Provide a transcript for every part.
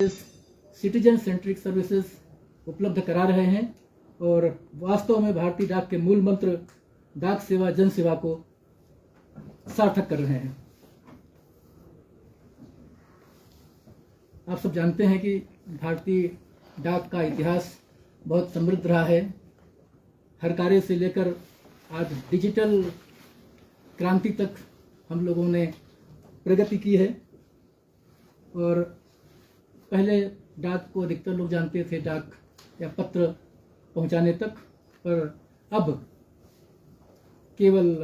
Citizen centric services उपलब्ध करा रहे हैं और वास्तव में भारतीय डाक के मूल मंत्र डाक सेवा जन सेवा को सार्थक कर रहे हैं। आप सब जानते हैं कि भारतीय डाक का इतिहास बहुत समृद्ध रहा है। हर कार्य से लेकर आज डिजिटल क्रांति तक हम लोगों ने प्रगति की है और पहले डाक को अधिकतर लोग जानते थे डाक या पत्र पहुंचाने तक, पर अब केवल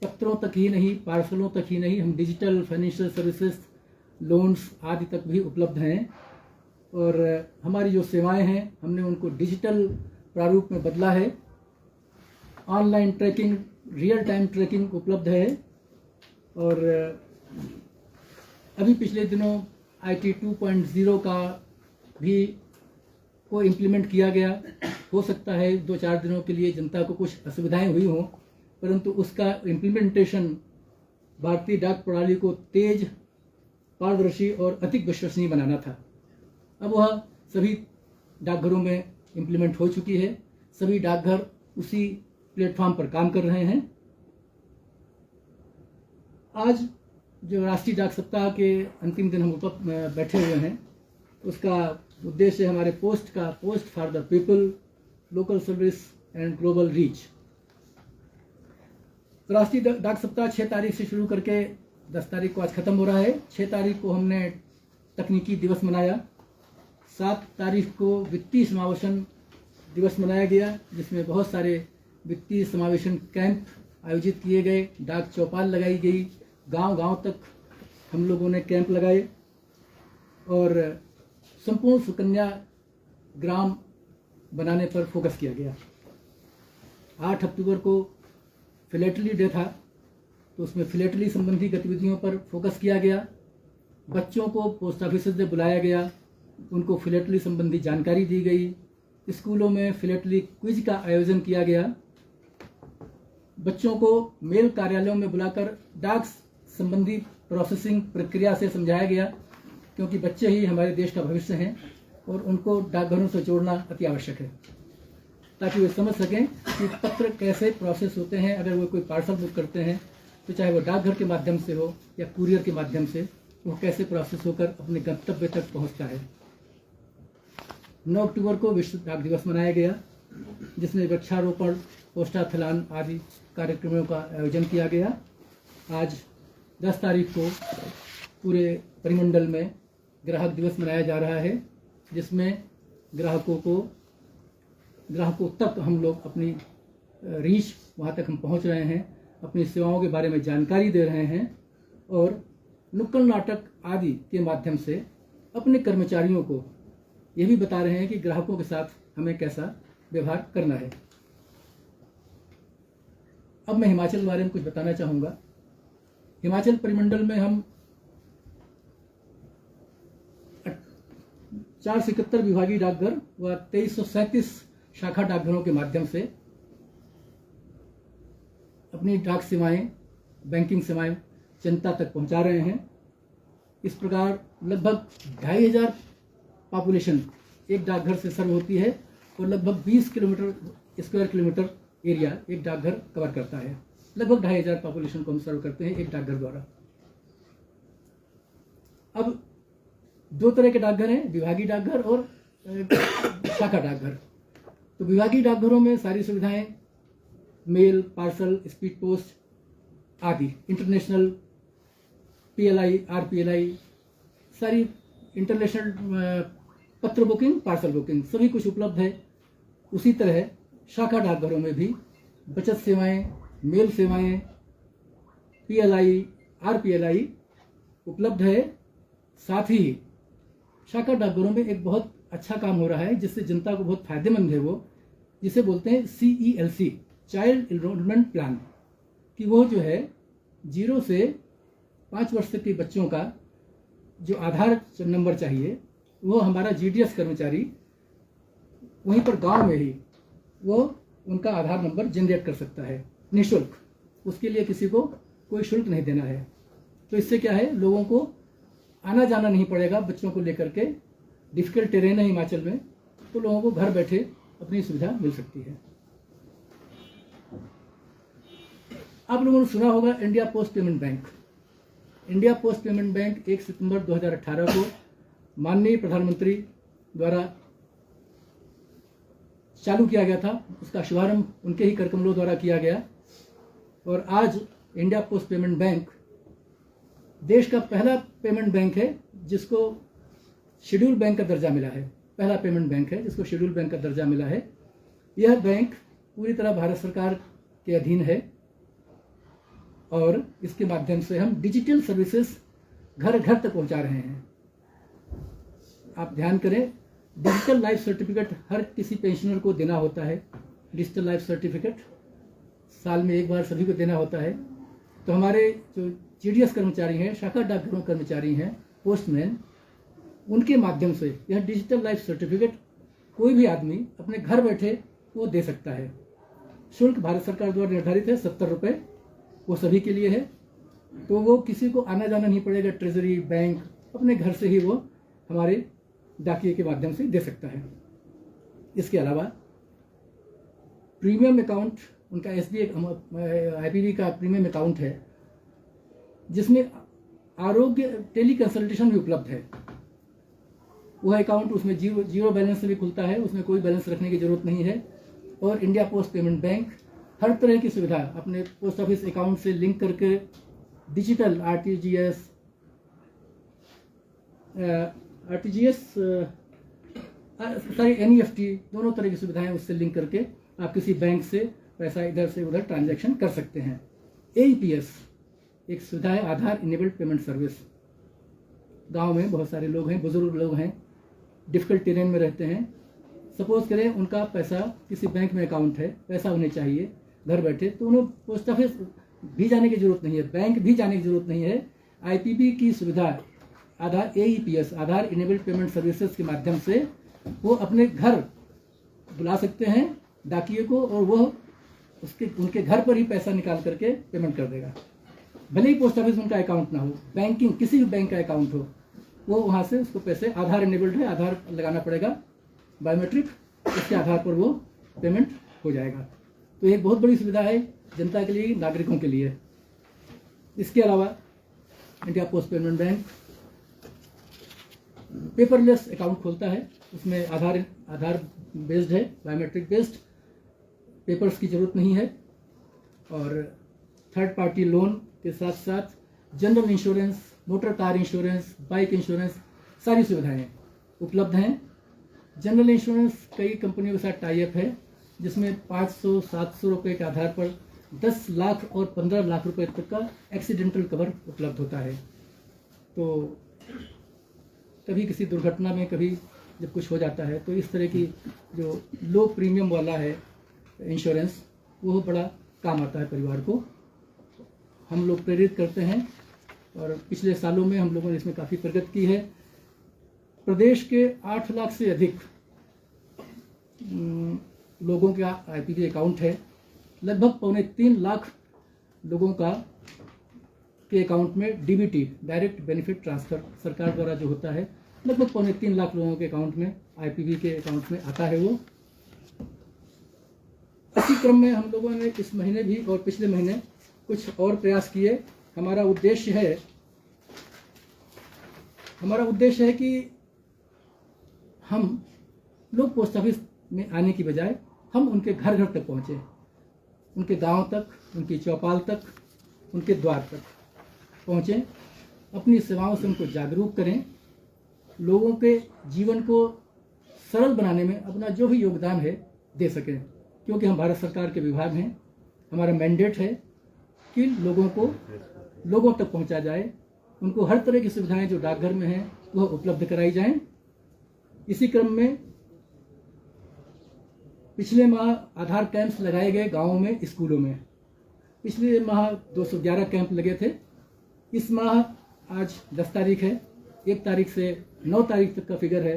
पत्रों तक ही नहीं, पार्सलों तक ही नहीं, हम डिजिटल फाइनेंशियल सर्विसेज, लोन्स आदि तक भी उपलब्ध हैं और हमारी जो सेवाएं हैं हमने उनको डिजिटल प्रारूप में बदला है। Online tracking, real time tracking उपलब्ध है और अभी पिछले दिनों IT 2.0 का भी को इम्प्लीमेंट किया गया। हो सकता है 2-4 दिनों के लिए जनता को कुछ असुविधाएं हुई हों, परंतु उसका इम्प्लीमेंटेशन भारतीय डाक प्रणाली को तेज, पारदर्शी और अधिक विश्वसनीय बनाना था। अब वह सभी डाकघरों में इम्प्लीमेंट हो चुकी है। सभी डाकघर उसी प्लेटफॉर्म पर काम कर रहे हैं। आज जो राष्ट्रीय डाक सप्ताह के अंतिम दिन हम बैठे हुए हैं, उसका उद्देश्य हमारे post for the people, local service and global reach. राष्ट्रीय डाक सप्ताह 6 तारीख से शुरू करके 10 तारीख को आज खत्म हो रहा है। 6 तारीख को हमने तकनीकी दिवस मनाया। 7 तारीख को वित्तीय समावेशन दिवस मनाया गया, जिसमें बहुत सारे वित्तीय समावेशन कैंप आयोजित किए गए, डाक चौपाल लगाई गई, गांव-गांव तक हम लोगों ने कैंप लगाए और संपूर्ण सुकन्या ग्राम बनाने पर फोकस किया गया। 8 अक्टूबर को फिलेटली डे था, तो उसमें फिलेटली संबंधी गतिविधियों पर फोकस किया गया। बच्चों को पोस्ट ऑफिस से बुलाया गया, उनको फिलेटली संबंधी जानकारी दी गई। स्कूलों में फिलेटली क्विज का आयोजन किया गया। बच्चों को मेल कार्यालयों में बुलाकर डाक संबंधी प्रोसेसिंग प्रक्रिया से समझाया गया, क्योंकि बच्चे ही हमारे देश का भविष्य हैं और उनको डाकघरों से जोड़ना अति आवश्यक है, ताकि वे समझ सकें कि पत्र कैसे प्रोसेस होते हैं। अगर वो कोई पार्सल बुक करते हैं तो चाहे वो डाकघर के माध्यम से हो या कुरियर के माध्यम से, वो कैसे प्रोसेस होकर अपने गंतव्य तक पहुंचता है। 9 अक्टूबर को विश्व डाक दिवस मनाया गया, जिसमें वृक्षारोपण, पोस्टाथलान आदि कार्यक्रमों का आयोजन किया गया। आज 10 तारीख को पूरे परिमंडल में ग्राहक दिवस मनाया जा रहा है, जिसमें ग्राहकों तक हम लोग अपनी रीच, वहाँ तक हम पहुँच रहे हैं, अपनी सेवाओं के बारे में जानकारी दे रहे हैं और नुक्कड़ नाटक आदि के माध्यम से अपने कर्मचारियों को ये भी बता रहे हैं कि ग्राहकों के साथ हमें कैसा व्यवहार करना है। अब मैं हिमाचल के बारे में कुछ बताना चाहूँगा। हिमाचल परिमंडल में हम 471 विभागीय डाकघर व 2337 शाखा डाकघरों के माध्यम से अपनी डाक सेवाएं, बैंकिंग सेवाएं जनता तक पहुंचा रहे हैं। इस प्रकार लगभग 2500 पॉपुलेशन एक डाकघर से सर्व होती है और लगभग 20 स्क्वायर किलोमीटर एरिया एक डाकघर कवर करता है। लगभग 2500 पॉपुलेशन को हम सर्व करते हैं एक डाकघर द्वारा। अब 2 तरह के डाकघर हैं, विभागीय डाकघर और शाखा डाकघर। तो विभागीय डाकघरों में सारी सुविधाएं, मेल, पार्सल, स्पीड पोस्ट आदि, इंटरनेशनल PLI, RPLI, सारी इंटरनेशनल पत्र बुकिंग, पार्सल बुकिंग सभी कुछ उपलब्ध है। उसी तरह शाखा डाकघरों में भी बचत सेवाएं, मेल सेवाएं, PLI, RPLI उपलब्ध है। साथ ही शाखा डाकघरों में एक बहुत अच्छा काम हो रहा है, जिससे जनता को बहुत फायदेमंद है, वो जिसे बोलते हैं CELC, चाइल्ड एनरोलमेंट प्लान, कि वो जो है 0 से 5 वर्ष तक के बच्चों का जो आधार नंबर चाहिए, वो हमारा GDS कर्मचारी वहीं पर गांव में ही वो उनका आधार नंबर जनरेट कर सकता है निःशुल्क। उसके लिए किसी को कोई शुल्क नहीं देना है। तो इससे क्या है, लोगों को आना जाना नहीं पड़ेगा बच्चों को लेकर के डिफिकल्ट टेरेन है हिमाचल में, तो लोगों को घर बैठे अपनी सुविधा मिल सकती है। आप लोगों ने सुना होगा India post payment bank. India post payment bank 1 सितंबर 2018 को माननीय प्रधानमंत्री द्वारा चालू किया गया था। उसका शुभारंभ उनके ही करकमलों द्वारा किया गया और आज इंडिया पोस्ट पेमेंट बैंक देश का पहला पेमेंट बैंक है जिसको शेड्यूल बैंक का दर्जा मिला है। पहला पेमेंट बैंक है जिसको शेड्यूल बैंक का दर्जा मिला है। यह बैंक पूरी तरह भारत सरकार के अधीन है और इसके माध्यम से हम डिजिटल सर्विसेज घर घर तक पहुंचा रहे हैं। आप ध्यान करें, डिजिटल लाइफ सर्टिफिकेट हर किसी पेंशनर को देना होता है। डिजिटल लाइफ सर्टिफिकेट साल में एक बार सभी को देना होता है। तो हमारे जो जीडीएस कर्मचारी हैं, शाखा डाकघरों कर्मचारी हैं, पोस्टमैन, उनके माध्यम से यह डिजिटल लाइफ सर्टिफिकेट कोई भी आदमी अपने घर बैठे वो दे सकता है। शुल्क भारत सरकार द्वारा निर्धारित है 70 रुपये, वो सभी के लिए है। तो वो किसी को आना जाना नहीं पड़ेगा, ट्रेजरी बैंक अपने घर से ही वो हमारे डाकिए के माध्यम से दे सकता है। इसके अलावा प्रीमियम अकाउंट, उनका IPV का प्रीमियम अकाउंट है जिसमें आरोग्य टेली कंसल्टेशन भी उपलब्ध है। वह अकाउंट उसमें जीरो बैलेंस से भी खुलता है, उसमें कोई बैलेंस रखने की जरूरत नहीं है। और इंडिया पोस्ट पेमेंट बैंक हर तरह की सुविधा अपने पोस्ट ऑफिस अकाउंट से लिंक करके डिजिटल RTGS सारी NEFT दोनों तरह की सुविधाएं उससे लिंक करके आप किसी बैंक से पैसा इधर से उधर ट्रांजैक्शन कर सकते हैं। AEPS एक सुविधा है, आधार इनेबल्ड पेमेंट सर्विस। गांव में बहुत सारे लोग हैं, बुजुर्ग लोग हैं, डिफिकल्ट टेरेन में रहते हैं। सपोज करें उनका पैसा किसी बैंक में अकाउंट है, पैसा उन्हें चाहिए घर बैठे, तो उन्हें पोस्ट ऑफिस भी जाने की जरूरत नहीं है, बैंक भी जाने की जरूरत नहीं है। IPV की सुविधा आधार AEPS आधार इनेबल्ड पेमेंट सर्विसेज के माध्यम से वो अपने घर बुला सकते हैं डाकिए को और वो उनके घर पर ही पैसा निकाल करके पेमेंट कर देगा। भले ही पोस्ट ऑफिस उनका अकाउंट ना हो, बैंकिंग किसी भी बैंक का अकाउंट हो, वो वहाँ से उसको पैसे, आधार इनेबल्ड है, आधार लगाना पड़ेगा बायोमेट्रिक, इसके आधार पर वो पेमेंट हो जाएगा। तो एक बहुत बड़ी सुविधा है जनता के लिए, नागरिकों के लिए। इसके अलावा India post payment bank paperless account खोलता है, उसमें आधार बेस्ड है, बायोमेट्रिक बेस्ड, पेपर्स की जरूरत नहीं है। और थर्ड पार्टी लोन के साथ साथ general insurance, motor car insurance, bike insurance, सारी सुविधाएं उपलब्ध हैं। जनरल इंश्योरेंस कई कंपनियों के साथ टाई अप है जिसमें 500-700 रुपये के आधार पर 10 लाख और 15 लाख रुपए तक का एक्सीडेंटल कवर उपलब्ध होता है। तो कभी किसी दुर्घटना में, कभी जब कुछ हो जाता है तो इस तरह की जो लो प्रीमियम वाला है इंश्योरेंस, वो बड़ा काम आता है परिवार को। हम लोग प्रेरित करते हैं और पिछले सालों में हम लोगों ने इसमें काफ़ी प्रगति की है। प्रदेश के 8 लाख से अधिक लोगों का IPV अकाउंट है। लगभग 3.25 लाख लोगों का के अकाउंट में DBT डायरेक्ट बेनिफिट ट्रांसफर सरकार द्वारा जो होता है, लगभग 3.25 लाख लोगों के अकाउंट में, IPV के अकाउंट में आता है वो। इसी क्रम में हम लोगों ने इस महीने भी और पिछले महीने कुछ और प्रयास किए। हमारा उद्देश्य है कि हम लोग पोस्ट ऑफिस में आने की बजाय हम उनके घर घर तक पहुँचे, उनके गांव तक, उनकी चौपाल तक, उनके द्वार तक पहुँचें, अपनी सेवाओं से उनको जागरूक करें, लोगों के जीवन को सरल बनाने में अपना जो भी योगदान है दे सकें। क्योंकि हम भारत सरकार के विभाग हैं, हमारा मैंडेट है कि लोगों तक पहुंचा जाए, उनको हर तरह की सुविधाएं जो डाकघर में हैं वह उपलब्ध कराई जाएं। इसी क्रम में पिछले माह आधार कैंप्स लगाए गए गांवों में, स्कूलों में। पिछले माह 211 कैंप लगे थे। इस माह आज 10 तारीख है, 1 तारीख से 9 तारीख तक का फिगर है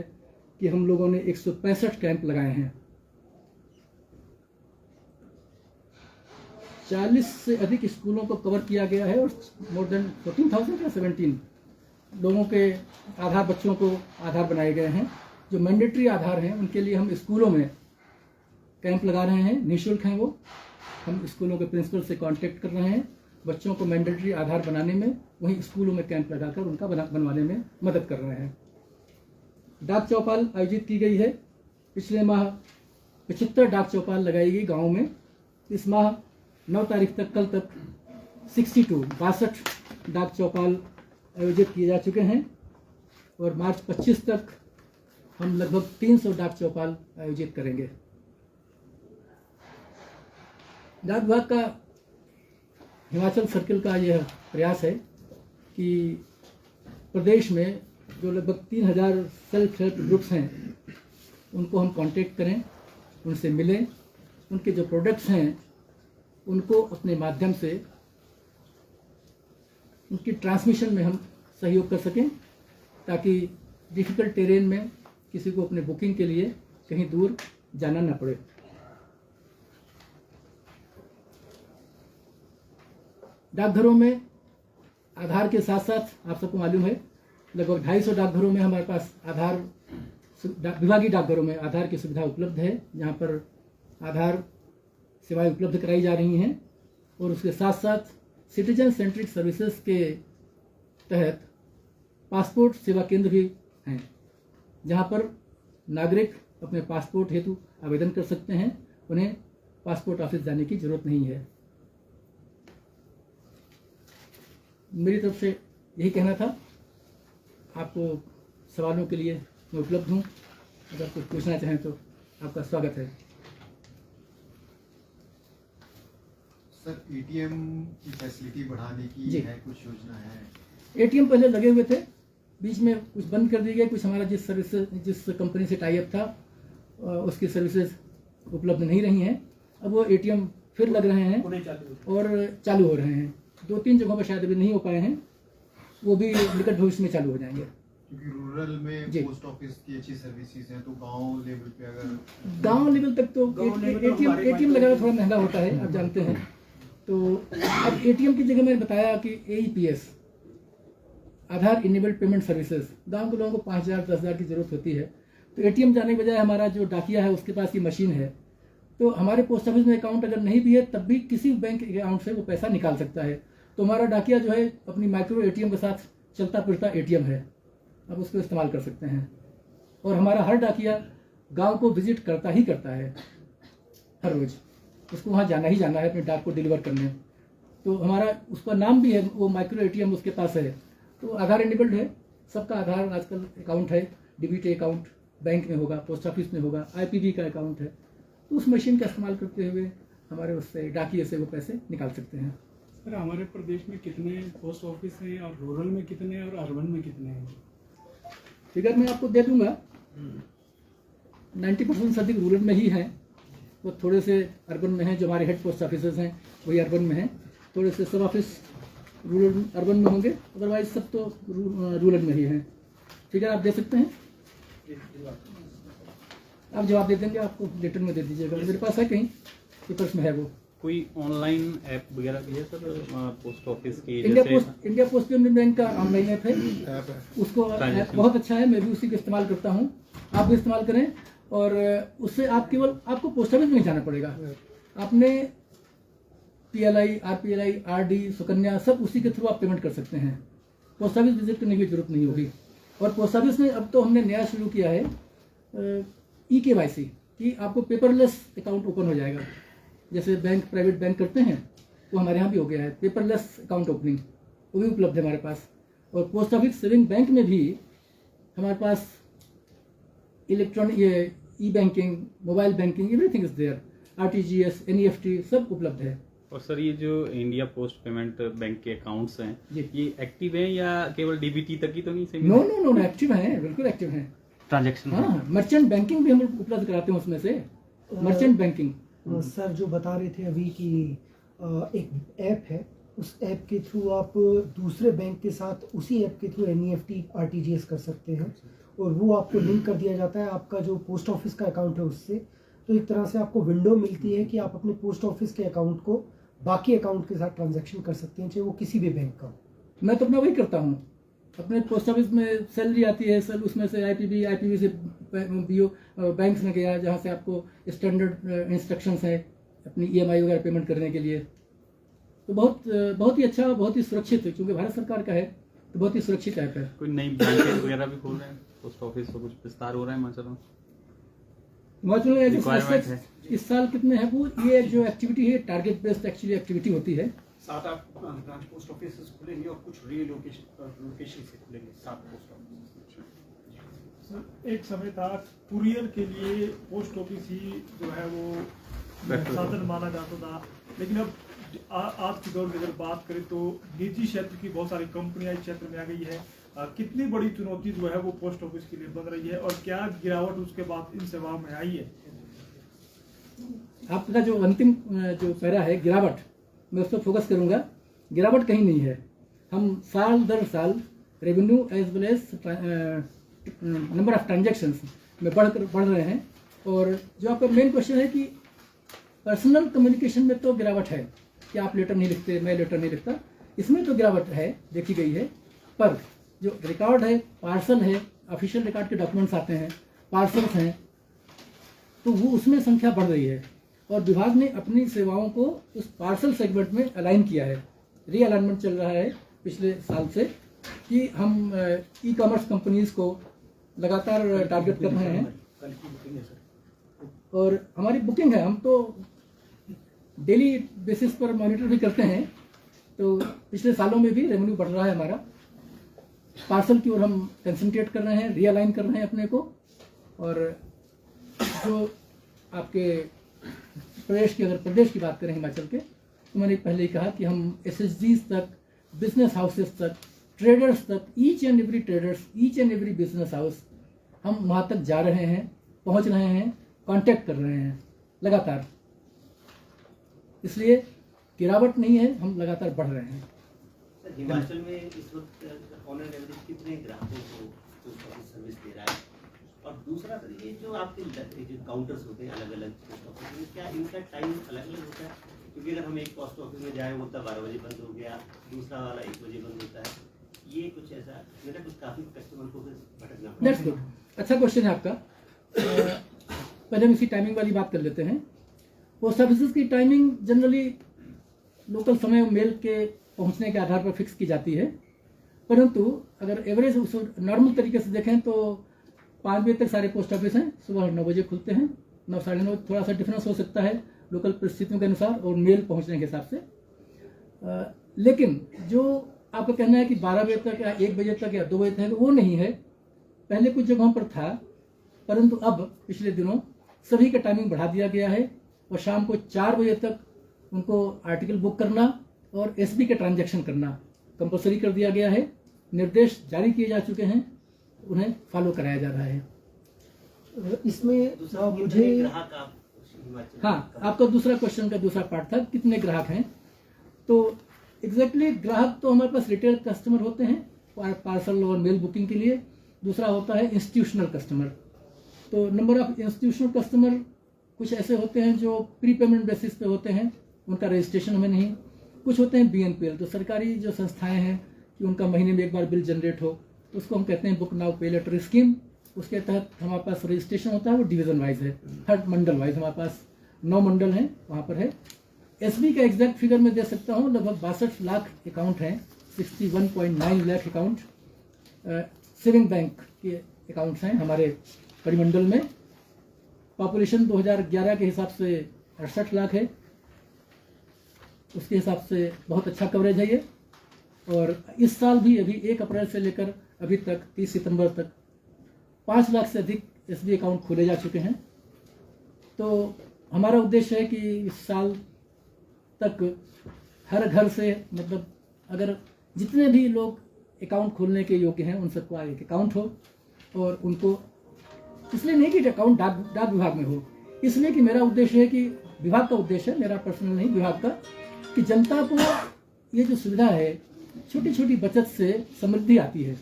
कि हम लोगों ने 165 कैंप लगाए हैं। 40 से अधिक स्कूलों को कवर किया गया है और मोर देन 14,000 या 17 लोगों के आधार, बच्चों को आधार बनाए गए हैं। जो मैंडेटरी आधार हैं उनके लिए हम स्कूलों में कैंप लगा रहे हैं, निःशुल्क हैं वो। हम स्कूलों के प्रिंसिपल से कांटेक्ट कर रहे हैं, बच्चों को मैंडेटरी आधार बनाने में वहीं स्कूलों में कैंप लगाकर उनका बनवाने में मदद कर रहे हैं। डाक चौपाल आयोजित की गई है। पिछले माह 75 डाक चौपाल लगाई गई गाँव में। इस माह 9 तारीख तक, कल तक 62 डाक चौपाल आयोजित किए जा चुके हैं और मार्च 25 तक हम लगभग 300 डाक चौपाल आयोजित करेंगे। डाक विभाग का हिमाचल सर्किल का यह प्रयास है कि प्रदेश में जो लगभग 3000 सेल्फ हेल्प ग्रुप्स हैं उनको हम कांटेक्ट करें, उनसे मिलें, उनके जो प्रोडक्ट्स हैं उनको अपने माध्यम से उनकी ट्रांसमिशन में हम सहयोग कर सकें, ताकि डिफ़िकल्ट टेरेन में किसी को अपने बुकिंग के लिए कहीं दूर जाना ना पड़े। डाकघरों में आधार के साथ साथ आप सबको मालूम है लगभग 250 डाकघरों में हमारे पास आधार, विभागीय डाकघरों में आधार की सुविधा उपलब्ध है, जहाँ पर आधार सेवाएं उपलब्ध कराई जा रही हैं। और उसके साथ साथ सिटीजन सेंट्रिक सर्विसेज के तहत पासपोर्ट सेवा केंद्र भी हैं, जहाँ पर नागरिक अपने पासपोर्ट हेतु आवेदन कर सकते हैं, उन्हें पासपोर्ट ऑफिस जाने की जरूरत नहीं है। मेरी तरफ से यही कहना था। आपको सवालों के लिए मैं उपलब्ध हूँ, अगर कुछ पूछना चाहें तो आपका स्वागत है। सर, एटीएम की फैसिलिटी बढ़ाने की है कुछ योजना है? एटीएम पहले लगे हुए थे, बीच में कुछ बंद कर दिए गए। कुछ हमारा जिस कंपनी से टाई अप था उसकी सर्विसेज उपलब्ध नहीं रही हैं। अब वो एटीएम फिर लग रहे हैं और चालू हो रहे हैं। 2-3 जगहों पर शायद अभी नहीं हो पाए हैं, वो भी निकट भविष्य में चालू हो जाएंगे। क्योंकि रूरल में पोस्ट ऑफिस की अच्छी सर्विसेज हैं, तो गांव लेवल पे अगर गांव लेवल तक तो एटीएम लगाना थोड़ा महंगा होता है, आप जानते हैं। तो अब एटीएम की जगह मैंने बताया कि AEPS, आधार इनेबल्ड पेमेंट सर्विसेज, गांव के लोगों को 5000 10,000 की जरूरत होती है। तो एटीएम जाने के बजाय हमारा जो डाकिया है उसके पास ये मशीन है, तो हमारे पोस्ट ऑफिस में अकाउंट अगर नहीं भी है तब भी किसी बैंक अकाउंट से वो पैसा निकाल सकता है। तो हमारा डाकिया जो है अपनी माइक्रो एटीएम के साथ चलता फिरता एटीएम है, अब उसको इस्तेमाल कर सकते हैं। और हमारा हर डाकिया गांव को विजिट करता ही करता है, हर रोज उसको वहाँ जाना ही जाना है अपने डाक को डिलीवर करने। तो हमारा उसका नाम भी है, वो माइक्रो एटीएम उसके पास है। तो आधार इनेबल्ड है, सबका आधार आजकल अकाउंट है, डीबीटी अकाउंट बैंक में होगा, पोस्ट ऑफिस में होगा, IPB का अकाउंट है। तो उस मशीन का इस्तेमाल करते हुए हमारे उससे डाकिए से वो पैसे निकाल सकते हैं। सर, हमारे प्रदेश में कितने पोस्ट ऑफिस हैं और रूरल में कितने और अर्बन में कितने हैं? फिगर मैं आपको दे दूंगा। 90% से अधिक रूरल में ही हैं, वो थोड़े से अर्बन में हैं। जो हमारे हेड पोस्ट ऑफिस हैं वही अर्बन में हैं, थोड़े से सब ऑफिस रूरल अर्बन में होंगे, अदरवाइज सब तो रूरल में ही हैं। फिगर आप दे सकते हैं, आप जवाब दे देंगे, आपको लेटर में दे दीजिएगा। मेरे पास है कहीं पेपर्स में है वो। कोई ऑनलाइन ऐप वगैरह भी है सर पोस्ट ऑफिस की? इंडिया पोस्ट पेमेंट बैंक का ऑनलाइन ऐप है, उसको बहुत अच्छा है, मैं भी उसी का इस्तेमाल करता हूँ, आप भी इस्तेमाल करें। और उससे आप केवल आपको पोस्ट ऑफिस में नहीं जाना पड़ेगा, आपने PLI, RPLI, RD, सुकन्या सब उसी के थ्रू आप पेमेंट कर सकते हैं। पोस्ट ऑफिस विजिट करने की जरूरत नहीं होगी। और पोस्ट ऑफिस में अब तो हमने नया शुरू किया है eKYC, कि आपको पेपरलेस अकाउंट ओपन हो जाएगा। जैसे बैंक, प्राइवेट बैंक करते हैं, वो हमारे यहाँ भी हो गया है पेपरलेस अकाउंट ओपनिंग, वो भी उपलब्ध है हमारे पास। और पोस्ट ऑफिस सेविंग बैंक में भी हमारे पास इलेक्ट्रॉनिक ये e banking, mobile banking, everything is there, RTGS, NEFT सब उपलब्ध है। और सर, ये जो इंडिया पोस्ट पेमेंट बैंक के अकाउंट्स हैं, ये एक्टिव हैं या केवल DBT तक ही तो नहीं? नो नो नो, एक्टिव हैं, बिल्कुल एक्टिव हैं। ट्रांजैक्शन, हाँ, मर्चेंट बैंकिंग भी हम उपलब्ध कराते हैं उसमें से, मर्चेंट बैंकिंग। सर, जो बता रहे थे अभी कि एक ऐप है, उस ऐप के थ्रू आप दूसरे बैंक के साथ उसी ऐप के थ्रू NEFT, RTGS कर सकते हैं, और वो आपको लिंक कर दिया जाता है आपका जो पोस्ट ऑफिस का अकाउंट है उससे। तो एक तरह से आपको विंडो मिलती है कि आप अपने पोस्ट ऑफिस के अकाउंट को बाकी अकाउंट के साथ ट्रांजैक्शन कर सकते हैं, चाहे वो किसी भी बैंक का हो। मैं तो अपना वही करता हूँ, अपने पोस्ट ऑफिस में सैलरी आती है सर, उसमें से आईपीबी से बीओ बैंक्स में गया जहाँ से आपको स्टैंडर्ड इंस्ट्रक्शंस हैं अपनी ईएमआई वगैरह पेमेंट करने के लिए। तो बहुत ही अच्छा, बहुत ही सुरक्षित है, क्योंकि भारत सरकार का है तो बहुत ही सुरक्षित ऐप है। कोई नई ब्रांचेस वगैरह भी खोल रहे हैं पोस्ट ऑफिस का, कुछ विस्तार हो रहा है हिमाचल में? हिमाचल में Requirement है। इस साल कितने हैं वो, ये जो एक्टिविटी है टारगेट बेस्ड एक्चुअली एक्टिविटी होती है। 7-8 ब्रांच पोस्ट ऑफिस खुलेंगे और कुछ लोकेशन से खुलेंगे 7 पोस्ट ऑफिस। सर एक समय था कुरियर के लिए पोस्ट ऑफिस ही जो है वो साधन माना जाता था, लेकिन अब आज के दौर में अगर बात करें तो निजी क्षेत्र की बहुत सारी कंपनियां इस क्षेत्र में आ गई है। कितनी बड़ी चुनौती जो है वो पोस्ट ऑफिस के लिए बन रही है और क्या गिरावट उसके बाद इन सेवाओं में आई है? आपका जो अंतिम जो पैरा है गिरावट, मैं उस पर फोकस करूंगा। गिरावट कहीं नहीं है, हम साल दर साल revenue as well as number of transactions में बढ़ रहे हैं। और जो आपका मेन क्वेश्चन है कि पर्सनल कम्युनिकेशन में तो गिरावट है कि आप लेटर नहीं लिखते, मैं लेटर नहीं लिखता, इसमें तो गिरावट है, देखी गई है। पर जो रिकॉर्ड है, पार्सल है, ऑफिशियल रिकॉर्ड के डॉक्यूमेंट्स आते हैं, पार्सल्स हैं, तो वो उसमें संख्या बढ़ रही है। और विभाग ने अपनी सेवाओं को उस पार्सल सेगमेंट में अलाइन किया है। रीअलाइनमेंट चल रहा है पिछले साल से कि हम ई कॉमर्स कंपनीज को लगातार टारगेट कर रहे हैं। और हमारी बुकिंग है, हम तो डेली बेसिस पर मॉनिटर भी करते हैं, तो पिछले सालों में भी रेवेन्यू बढ़ रहा है हमारा। पार्सल की ओर हम कंसंट्रेट कर रहे हैं, रीअलाइन कर रहे हैं अपने को। और जो आपके प्रदेश की बात करें हिमाचल के, तो मैंने पहले ही कहा कि हम एसएचजीज तक, बिजनेस हाउसेस तक, ट्रेडर्स तक, each and every traders, each and every business house, हम वहाँ तक जा रहे हैं, पहुँच रहे हैं, कांटेक्ट कर रहे हैं लगातार। इसलिए गिरावट नहीं है, हम लगातार बढ़ रहे हैं। सर हिमाचल में इस वक्त ऑन एन एवरेज कितने ग्राहकों को पोस्ट ऑफिस सर्विस दे रहा है? और दूसरा सर ये जो आपके जो काउंटर्स होते हैं अलग अलग पोस्ट ऑफिस में, क्या इनका टाइम अलग अलग होता है? क्योंकि अगर हम एक पोस्ट ऑफिस में जाए वो तब 12 बजे बंद हो गया, दूसरा वाला 1 बजे बंद होता है, ये कुछ ऐसा मेरा कुछ काफ़ी कस्टमर को भटकना पड़ता है। दैट्स गुड, अच्छा क्वेश्चन है आपका। पहले हम इसी टाइमिंग वाली बात कर लेते हैं। पोस्ट ऑफिस की टाइमिंग जनरली लोकल समय मेल के पहुंचने के आधार पर फिक्स की जाती है, परंतु अगर एवरेज उस नॉर्मल तरीके से देखें तो 5 बजे तक सारे पोस्ट ऑफिस हैं, सुबह 9 बजे खुलते हैं, 9 साढ़े 9, थोड़ा सा डिफरेंस हो सकता है लोकल परिस्थितियों के अनुसार और मेल पहुंचने के हिसाब से। लेकिन जो आपका कहना है कि 12 बजे तक या 1 बजे तक या 2 बजे तक, वो नहीं है। पहले कुछ जगहों पर था, परंतु अब पिछले दिनों सभी का टाइमिंग बढ़ा दिया गया है और शाम को 4 बजे तक उनको आर्टिकल बुक करना और एसबी के ट्रांजैक्शन करना कंपलसरी कर दिया गया है। निर्देश जारी किए जा चुके हैं, उन्हें फॉलो कराया जा रहा है। इसमें मुझे हाँ, आपका दूसरा क्वेश्चन का दूसरा पार्ट था कितने ग्राहक हैं। तो एग्जैक्टली ग्राहक तो हमारे पास रिटेल कस्टमर होते हैं पार्सल और मेल बुकिंग के लिए, दूसरा होता है इंस्टीट्यूशनल कस्टमर। तो नंबर ऑफ इंस्टीट्यूशनल कस्टमर कुछ ऐसे होते हैं जो प्री पेमेंट बेसिस पे होते हैं, उनका रजिस्ट्रेशन हमें नहीं। कुछ होते हैं बीएनपीएल, तो सरकारी जो संस्थाएं हैं कि उनका महीने में एक बार बिल जनरेट हो, तो उसको हम कहते हैं बुक नाउ पे लेटर स्कीम। उसके तहत हमारे पास रजिस्ट्रेशन होता है, वो डिवीजन वाइज है, हर मंडल वाइज हमारे पास 9 मंडल हैं, वहाँ पर है। एसबी का एग्जैक्ट फिगर मैं दे सकता हूँ, लगभग 62 लाख अकाउंट हैं, 61.9 लाख अकाउंट सेविंग बैंक के अकाउंट्स हैं हमारे परिमंडल में। पॉपुलेशन 2011 के हिसाब से 68 लाख है, उसके हिसाब से बहुत अच्छा कवरेज है ये। और इस साल भी अभी 1 अप्रैल से लेकर अभी तक 30 सितंबर तक 5 लाख से अधिक एसबी अकाउंट खोले जा चुके हैं। तो हमारा उद्देश्य है कि इस साल तक हर घर से, मतलब अगर जितने भी लोग अकाउंट खोलने के योग्य हैं उन सबको एक अकाउंट हो, और उनको इसलिए नहीं कि अकाउंट डाक विभाग में हो, इसलिए कि मेरा उद्देश्य है कि विभाग का उद्देश्य है, मेरा पर्सनल नहीं विभाग का, कि जनता को ये जो सुविधा है, छोटी छोटी बचत से समृद्धि आती है।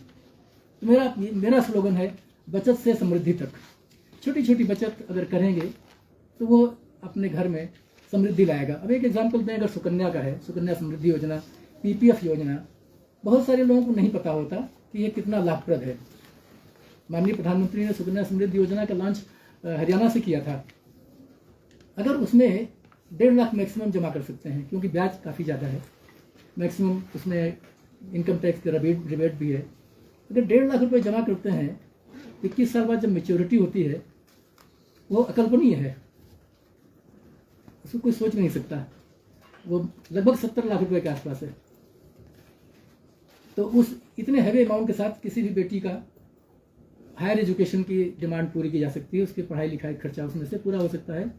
तो मेरा स्लोगन है बचत से समृद्धि तक। छोटी छोटी बचत अगर करेंगे तो वो अपने घर में समृद्धि लाएगा। अब एक एग्जांपल दें, अगर सुकन्या का है, सुकन्या समृद्धि योजना, पीपीएफ योजना, बहुत सारे लोगों को नहीं पता होता कि ये कितना लाभप्रद है। माननीय प्रधानमंत्री ने सुकन्या समृद्धि योजना का लॉन्च हरियाणा से किया था। अगर उसमें 1.5 लाख मैक्सिमम जमा कर सकते हैं, क्योंकि ब्याज काफ़ी ज़्यादा है, मैक्सिमम उसमें इनकम टैक्स का रिबेट भी है। अगर 1.5 लाख रुपए जमा करते हैं, 21 साल बाद जब मेच्योरिटी होती है, वो अकल्पनीय है, उसको कोई सोच नहीं सकता। वो लगभग 70 लाख रुपए के आसपास है। तो उस इतने हैवी अमाउंट के साथ किसी भी बेटी का हायर एजुकेशन की डिमांड पूरी की जा सकती है, उसकी पढ़ाई लिखाई खर्चा उसमें से पूरा हो सकता है।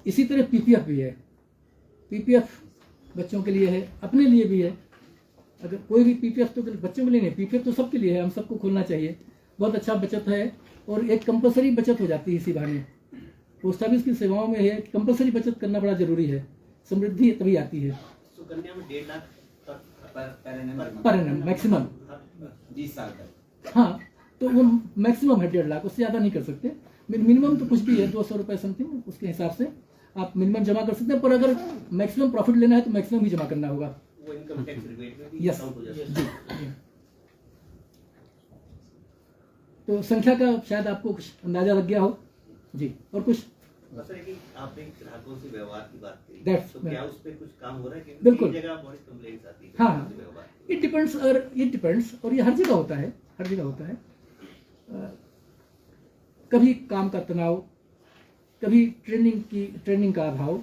इसी तरह पीपीएफ भी है। पीपीएफ बच्चों के लिए है, अपने लिए भी है। अगर कोई भी पीपीएफ तो बच्चों के लिए नहीं, पीपीएफ तो सबके लिए है, हम सबको खोलना चाहिए। बहुत अच्छा बचत है और एक कंपलसरी बचत हो जाती है इसी बहाने। पोस्ट ऑफिस की सेवाओं में है, कंपलसरी बचत करना बड़ा जरूरी है, समृद्धि तभी आती है। सुकन्या में 1.5 लाख पर एनम मैक्सिमम 20 साल तक। हाँ, तो वो मैक्सिमम है 1.5 लाख, उससे ज़्यादा नहीं कर सकते। मिनिमम तो कुछ भी है 200 रुपये समथिंग, उसके हिसाब से आप मिनिमम जमा कर सकते हैं। पर अगर मैक्सिमम प्रॉफिट लेना है तो मैक्सिमम ही जमा करना होगा। वो इनकम टैक्स रिबेट में भी यस काउंट हो जाता है। जी। तो संख्या का शायद आपको कुछ अंदाजा लग गया हो जी। और कुछ बस है कि आपने ग्राहकों से व्यवहार की बात करी, That's तो क्या उस पे कुछ काम हो रहा है? क्योंकि बिल्कुल। कई जगह बहुत कंप्लेंट्स आती है हाँ, ग्राहकों से व्यवहार की। इट डिपेंड्स और ये हर जगह होता है, हर जगह होता है। कभी काम का तनाव, कभी ट्रेनिंग का अभाव,